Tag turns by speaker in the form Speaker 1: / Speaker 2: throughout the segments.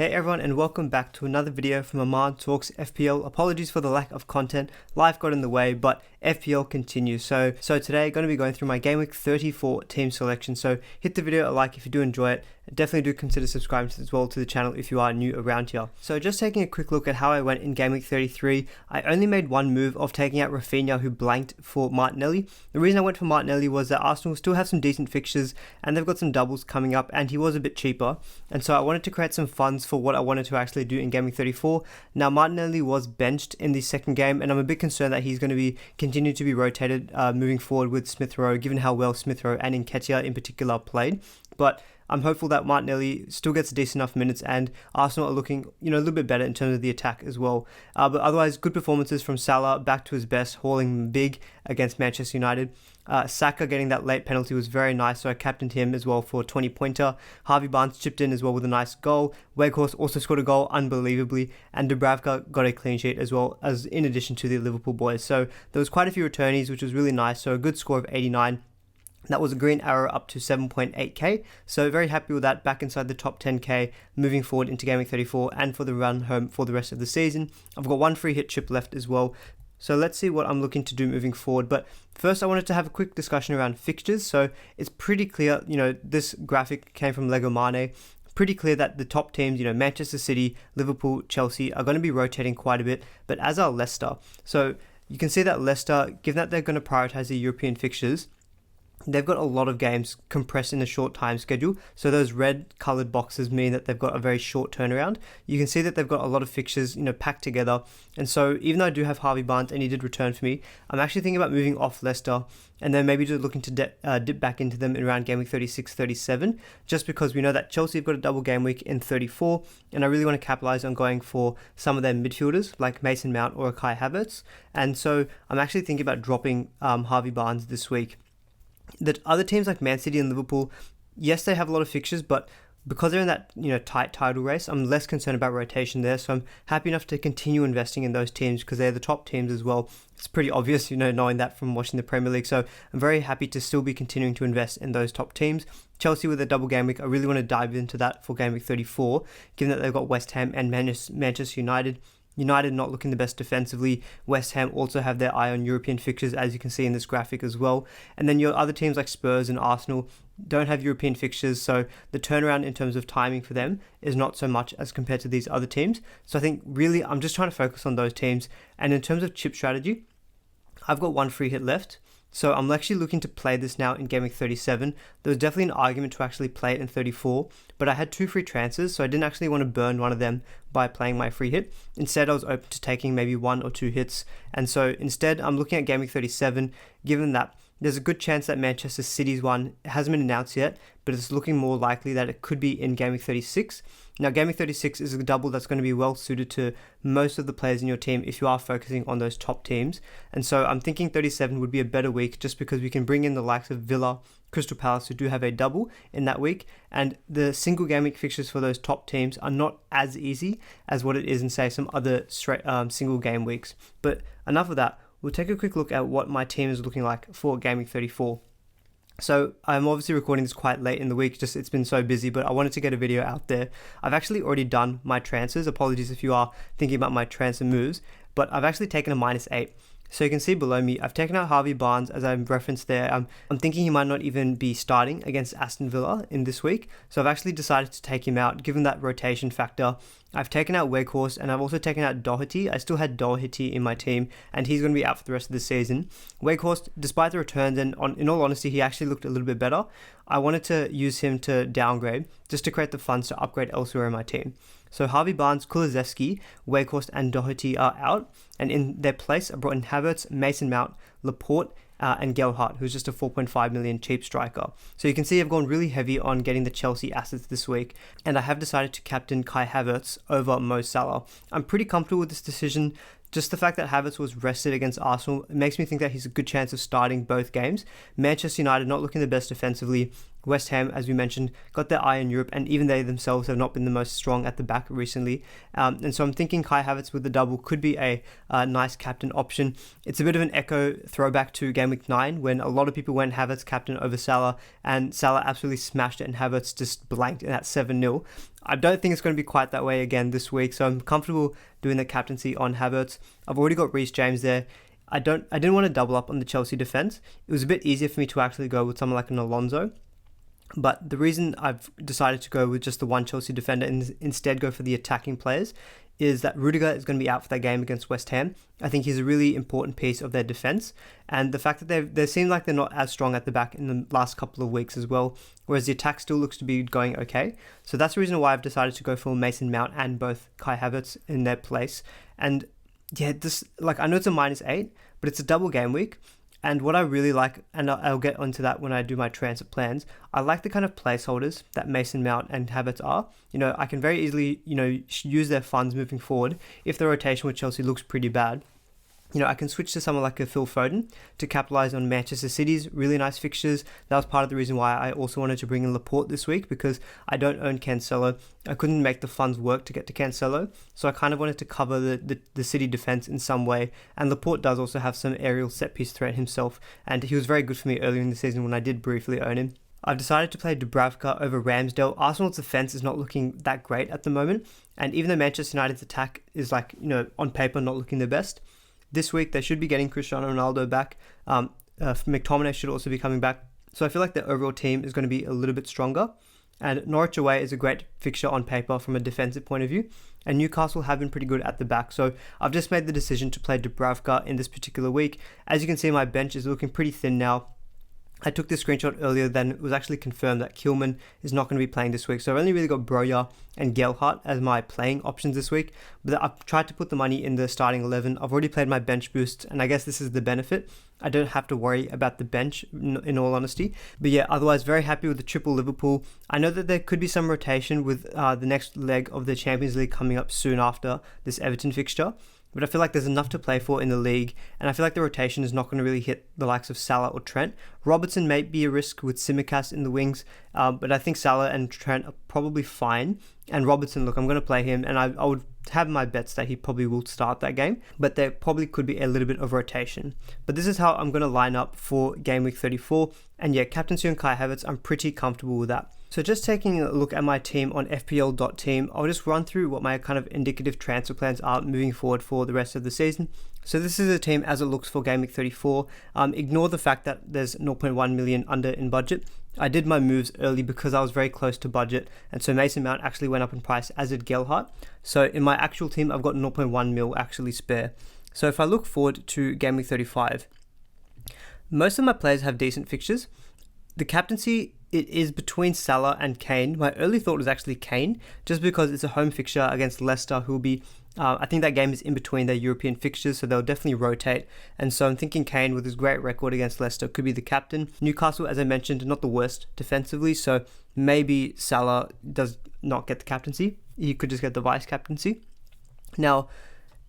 Speaker 1: Hey everyone, and welcome back to another video from Ahmad Talks FPL. Apologies for the lack of content, life got in the way, but FPL continues. So today I'm going to be going through my Gameweek 34 team selection. So hit the video a like if you do enjoy it. Definitely do consider subscribing as well to the channel if you are new around here. So just taking a quick look at how I went in Gameweek 33, I only made one move of taking out Rafinha, who blanked for Martinelli. The reason I went for Martinelli was that Arsenal still have some decent fixtures and they've got some doubles coming up, and he was a bit cheaper, and so I wanted to create some funds for what I wanted to actually do in Gameweek 34. Now Martinelli was benched in the second game, and I'm a bit concerned that he's going to continue to be rotated moving forward with Smith Rowe, given how well Smith Rowe and Nketiah in particular played. But I'm hopeful that Martinelli still gets decent enough minutes, and Arsenal are looking, a little bit better in terms of the attack as well. But otherwise, good performances from Salah, back to his best, hauling big against Manchester United. Saka getting that late penalty was very nice, so I captained him as well for a 20-pointer. Harvey Barnes chipped in as well with a nice goal. Weghorst also scored a goal unbelievably, and Dubravka got a clean sheet as well, as in addition to the Liverpool boys. So there was quite a few returnees, which was really nice. So a good score of 89. That was a green arrow up to 7.8k, so very happy with that, back inside the top 10k moving forward into Gameweek 34 and for the run home for the rest of the season. I've got one free hit chip left as well, so let's see what I'm looking to do moving forward. But first I wanted to have a quick discussion around fixtures. So it's pretty clear, this graphic came from Lego Mane. Pretty clear that the top teams, Manchester City, Liverpool, Chelsea are going to be rotating quite a bit, but as are Leicester. So you can see that Leicester, given that they're going to prioritize the European fixtures, they've got a lot of games compressed in a short time schedule. So those red coloured boxes mean that they've got a very short turnaround. You can see that they've got a lot of fixtures, packed together. And so even though I do have Harvey Barnes and he did return for me, I'm actually thinking about moving off Leicester and then maybe just looking to dip back into them in around Gameweek 36, 37, just because we know that Chelsea have got a double game week in 34, and I really want to capitalise on going for some of their midfielders like Mason Mount or Kai Havertz. And so I'm actually thinking about dropping Harvey Barnes this week. The other teams like Man City and Liverpool, yes, they have a lot of fixtures, but because they're in that tight title race, I'm less concerned about rotation there. So I'm happy enough to continue investing in those teams because they're the top teams as well. It's pretty obvious, knowing that from watching the Premier League. So I'm very happy to still be continuing to invest in those top teams. Chelsea with a double game week, I really want to dive into that for Game Week 34, given that they've got West Ham and Manchester United. United not looking the best defensively. West Ham also have their eye on European fixtures, as you can see in this graphic as well. And then your other teams like Spurs and Arsenal don't have European fixtures, so the turnaround in terms of timing for them is not so much as compared to these other teams. So I think really I'm just trying to focus on those teams. And in terms of chip strategy, I've got one free hit left. So I'm actually looking to play this now in Gameweek 37. There was definitely an argument to actually play it in 34, but I had two free transfers, so I didn't actually want to burn one of them by playing my free hit. Instead, I was open to taking maybe one or two hits. And so instead, I'm looking at Gameweek 37, given that there's a good chance that Manchester City's one hasn't been announced yet, but it's looking more likely that it could be in Gameweek 36. Now, Gameweek 36 is a double that's going to be well suited to most of the players in your team if you are focusing on those top teams. And so I'm thinking 37 would be a better week just because we can bring in the likes of Villa, Crystal Palace, who do have a double in that week. And the single game week fixtures for those top teams are not as easy as what it is in, say, some other straight single game weeks. But enough of that. We'll take a quick look at what my team is looking like for Game Week 34. So I'm obviously recording this quite late in the week, just it's been so busy, but I wanted to get a video out there. I've actually already done my transfers. Apologies if you are thinking about my transfer moves, but I've actually taken a -8. So you can see below me, I've taken out Harvey Barnes, as I've referenced there. I'm thinking he might not even be starting against Aston Villa in this week. So I've actually decided to take him out, given that rotation factor. I've taken out Weghorst, and I've also taken out Doherty. I still had Doherty in my team, and he's going to be out for the rest of the season. Weghorst, despite the returns, and in all honesty, he actually looked a little bit better. I wanted to use him to downgrade, just to create the funds to upgrade elsewhere in my team. So Harvey Barnes, Kulusevski, Weghorst and Doherty are out, and in their place I brought in Havertz, Mason Mount, Laporte and Gelhardt, who's just a 4.5 million cheap striker. So you can see I've gone really heavy on getting the Chelsea assets this week, and I have decided to captain Kai Havertz over Mo Salah. I'm pretty comfortable with this decision. Just the fact that Havertz was rested against Arsenal makes me think that he's a good chance of starting both games. Manchester United not looking the best defensively. West Ham, as we mentioned, got their eye on Europe, and even they themselves have not been the most strong at the back recently. And so I'm thinking Kai Havertz with the double could be a nice captain option. It's a bit of an echo throwback to Gameweek 9 when a lot of people went Havertz captain over Salah, and Salah absolutely smashed it and Havertz just blanked in at 7-0. I don't think it's going to be quite that way again this week, so I'm comfortable doing the captaincy on Havertz. I've already got Reece James there. I didn't want to double up on the Chelsea defense. It was a bit easier for me to actually go with someone like an Alonso. But the reason I've decided to go with just the one Chelsea defender and instead go for the attacking players is that Rudiger is going to be out for that game against West Ham. I think he's a really important piece of their defence, and the fact that they seem like they're not as strong at the back in the last couple of weeks as well, whereas the attack still looks to be going okay. So that's the reason why I've decided to go for Mason Mount and both Kai Havertz in their place. And yeah, this, like, I know it's a -8, but it's a double game week. And what I really like, and I'll get onto that when I do my transfer plans, I like the kind of placeholders that Mason Mount and Havertz are. I can very easily, use their funds moving forward if the rotation with Chelsea looks pretty bad. I can switch to someone like a Phil Foden to capitalise on Manchester City's really nice fixtures. That was part of the reason why I also wanted to bring in Laporte this week, because I don't own Cancelo. I couldn't make the funds work to get to Cancelo, so I kind of wanted to cover the City defence in some way. And Laporte does also have some aerial set-piece threat himself, and he was very good for me earlier in the season when I did briefly own him. I've decided to play Dubravka over Ramsdale. Arsenal's defence is not looking that great at the moment, and even though Manchester United's attack is on paper not looking the best, this week, they should be getting Cristiano Ronaldo back. McTominay should also be coming back. So I feel like the overall team is going to be a little bit stronger. And Norwich away is a great fixture on paper from a defensive point of view. And Newcastle have been pretty good at the back. So I've just made the decision to play Dubravka in this particular week. As you can see, my bench is looking pretty thin now. I took this screenshot earlier, then it was actually confirmed that Kilman is not going to be playing this week. So I've only really got Broja and Gelhardt as my playing options this week. But I've tried to put the money in the starting 11. I've already played my bench boost, and I guess this is the benefit. I don't have to worry about the bench, in all honesty. But yeah, otherwise very happy with the triple Liverpool. I know that there could be some rotation with the next leg of the Champions League coming up soon after this Everton fixture. But I feel like there's enough to play for in the league, and I feel like the rotation is not going to really hit the likes of Salah or Trent. Robertson may be a risk with Tsimikas in the wings, but I think Salah and Trent are probably fine. And Robertson, look, I'm going to play him, and I would have my bets that he probably will start that game, but there probably could be a little bit of rotation. But this is how I'm going to line up for Game Week 34, and yeah, captaincy on Kai Havertz, I'm pretty comfortable with that. So just taking a look at my team on FPL.team, I'll just run through what my kind of indicative transfer plans are moving forward for the rest of the season. So this is a team as it looks for Game Week 34. Ignore the fact that there's 0.1 million under in budget. I did my moves early because I was very close to budget, and so Mason Mount actually went up in price, as did Gelhardt. So in my actual team, I've got 0.1 mil actually spare. So if I look forward to Game Week 35, most of my players have decent fixtures. The captaincy, it is between Salah and Kane. My early thought was actually Kane, just because it's a home fixture against Leicester, who will be, I think that game is in between their European fixtures, so they'll definitely rotate. And so I'm thinking Kane, with his great record against Leicester, could be the captain. Newcastle, as I mentioned, not the worst defensively, so maybe Salah does not get the captaincy. He could just get the vice captaincy. Now,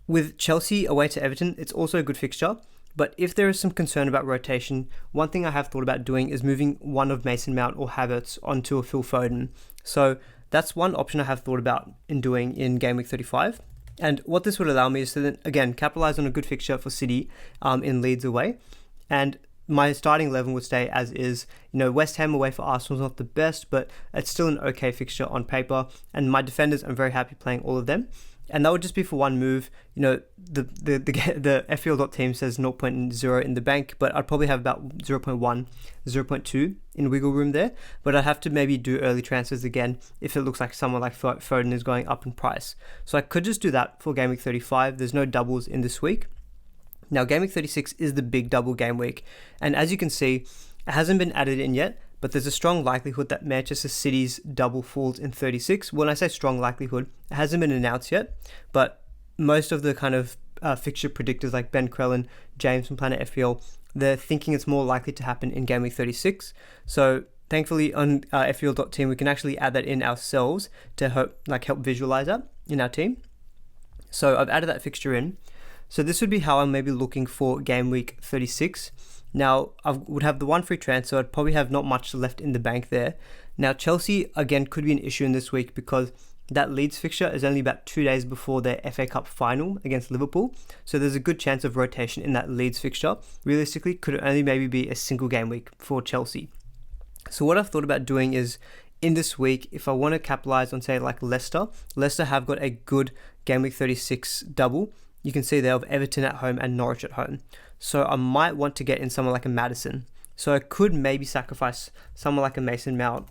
Speaker 1: with Chelsea away to Everton, it's also a good fixture. But if there is some concern about rotation, one thing I have thought about doing is moving one of Mason Mount or Havertz onto a Phil Foden. So that's one option I have thought about in doing in Game Week 35. And what this would allow me is to then, again, capitalise on a good fixture for City in Leeds away. And my starting 11 would stay as is. West Ham away for Arsenal is not the best, but it's still an okay fixture on paper. And my defenders, I'm very happy playing all of them. And that would just be for one move. The FPL.team says 0.0 in the bank, but I'd probably have about 0.1, 0.2 in wiggle room there. But I'd have to maybe do early transfers again if it looks like someone like Foden is going up in price. So I could just do that for Game Week 35. There's no doubles in this week. Now, Game Week 36 is the big double game week. And as you can see, it hasn't been added in yet, but there's a strong likelihood that Manchester City's double falls in 36. When I say strong likelihood, it hasn't been announced yet, but most of the kind of fixture predictors like Ben Crellin, James from Planet FPL, they're thinking it's more likely to happen in Game Week 36. So thankfully on FPL.team, we can actually add that in ourselves to help visualize that in our team. So I've added that fixture in. So this would be how I'm maybe looking for Game Week 36. Now, I would have the one free transfer. I'd probably have not much left in the bank there. Now, Chelsea, again, could be an issue in this week because that Leeds fixture is only about 2 days before their FA Cup final against Liverpool. So there's a good chance of rotation in that Leeds fixture. Realistically, could only maybe be a single game week for Chelsea. So what I've thought about doing is, in this week, if I want to capitalize on, say, like Leicester have got a good Game Week 36 double. You can see they have Everton at home and Norwich at home. So I might want to get in someone like a Maddison. So I could maybe sacrifice someone like a Mason Mount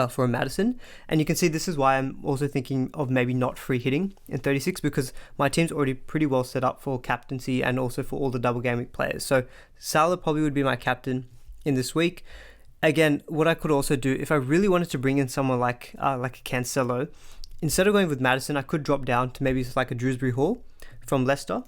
Speaker 1: for a Maddison. And you can see this is why I'm also thinking of maybe not free hitting in 36, because my team's already pretty well set up for captaincy and also for all the double game week players. So Salah probably would be my captain in this week. Again, what I could also do, if I really wanted to bring in someone like a Cancelo, instead of going with Maddison, I could drop down to maybe like a Dewsbury Hall from Leicester.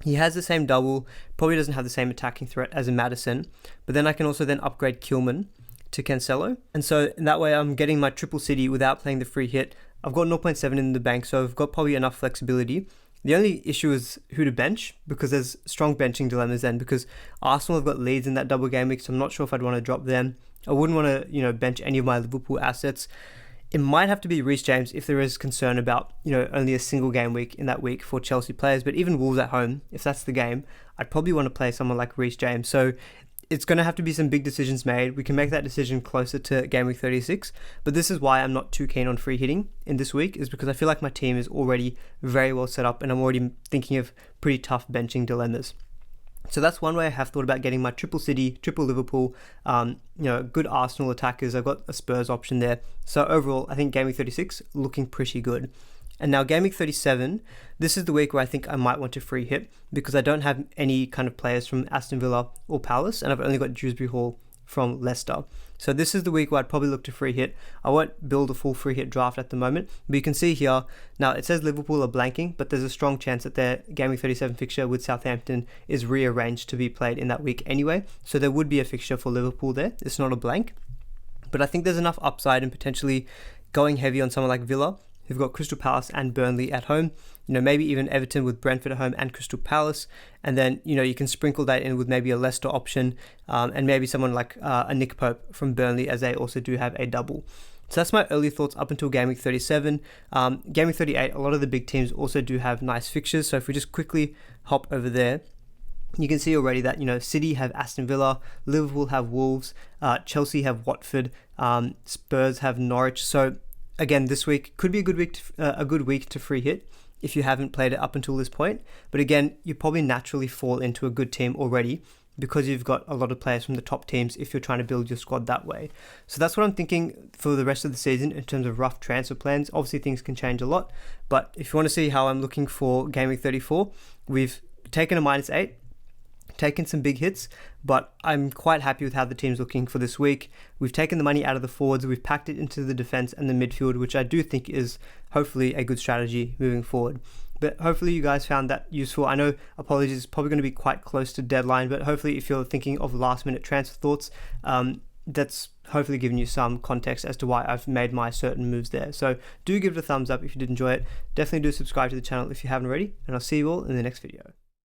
Speaker 1: He has the same double, probably doesn't have the same attacking threat as a Maddison, but then I can also then upgrade Kilman to Cancelo. And so in that way, I'm getting my triple city without playing the free hit. I've got 0.7 in the bank, so I've got probably enough flexibility. The only issue is who to bench, because there's strong benching dilemmas then, because Arsenal have got Leeds in that double game week, so I'm not sure if I'd want to drop them. I wouldn't want to, bench any of my Liverpool assets. It might have to be Reece James if there is concern about, only a single game week in that week for Chelsea players. But even Wolves at home, if that's the game, I'd probably want to play someone like Reece James. So it's going to have to be some big decisions made. We can make that decision closer to Game Week 36. But this is why I'm not too keen on free hitting in this week, is because I feel like my team is already very well set up and I'm already thinking of pretty tough benching dilemmas. So that's one way I have thought about getting my triple City, triple Liverpool, good Arsenal attackers. I've got a Spurs option there. So overall, I think Game Week 36 looking pretty good. And now Game Week 37, this is the week where I think I might want to free hit, because I don't have any kind of players from Aston Villa or Palace, and I've only got Dewsbury Hall from Leicester. So this is the week where I'd probably look to free hit. I won't build a full free hit draft at the moment, but you can see here, now it says Liverpool are blanking, but there's a strong chance that their Game Week 37 fixture with Southampton is rearranged to be played in that week anyway. So there would be a fixture for Liverpool there. It's not a blank. But I think there's enough upside in potentially going heavy on someone like Villa, who've got Crystal Palace and Burnley at home. Maybe even Everton with Brentford at home and Crystal Palace. And then, you can sprinkle that in with maybe a Leicester option and maybe someone like a Nick Pope from Burnley, as they also do have a double. So that's my early thoughts up until Game Week 37. Game Week 38, a lot of the big teams also do have nice fixtures. So if we just quickly hop over there, you can see already that, City have Aston Villa, Liverpool have Wolves, Chelsea have Watford, Spurs have Norwich. So again, this week could be a good week to free hit if you haven't played it up until this point. But again, you probably naturally fall into a good team already because you've got a lot of players from the top teams if you're trying to build your squad that way. So that's what I'm thinking for the rest of the season in terms of rough transfer plans. Obviously, things can change a lot, but if you want to see how I'm looking for Game Week 34, we've taken a -8. Taken some big hits, but I'm quite happy with how the team's looking for this week. We've taken the money out of the forwards, we've packed it into the defense and the midfield, which I do think is hopefully a good strategy moving forward. But hopefully you guys found that useful. I know, apologies, it's probably going to be quite close to deadline, but hopefully if you're thinking of last minute transfer thoughts, that's hopefully giving you some context as to why I've made my certain moves there. So do give it a thumbs up if you did enjoy it. Definitely do subscribe to the channel if you haven't already, and I'll see you all in the next video.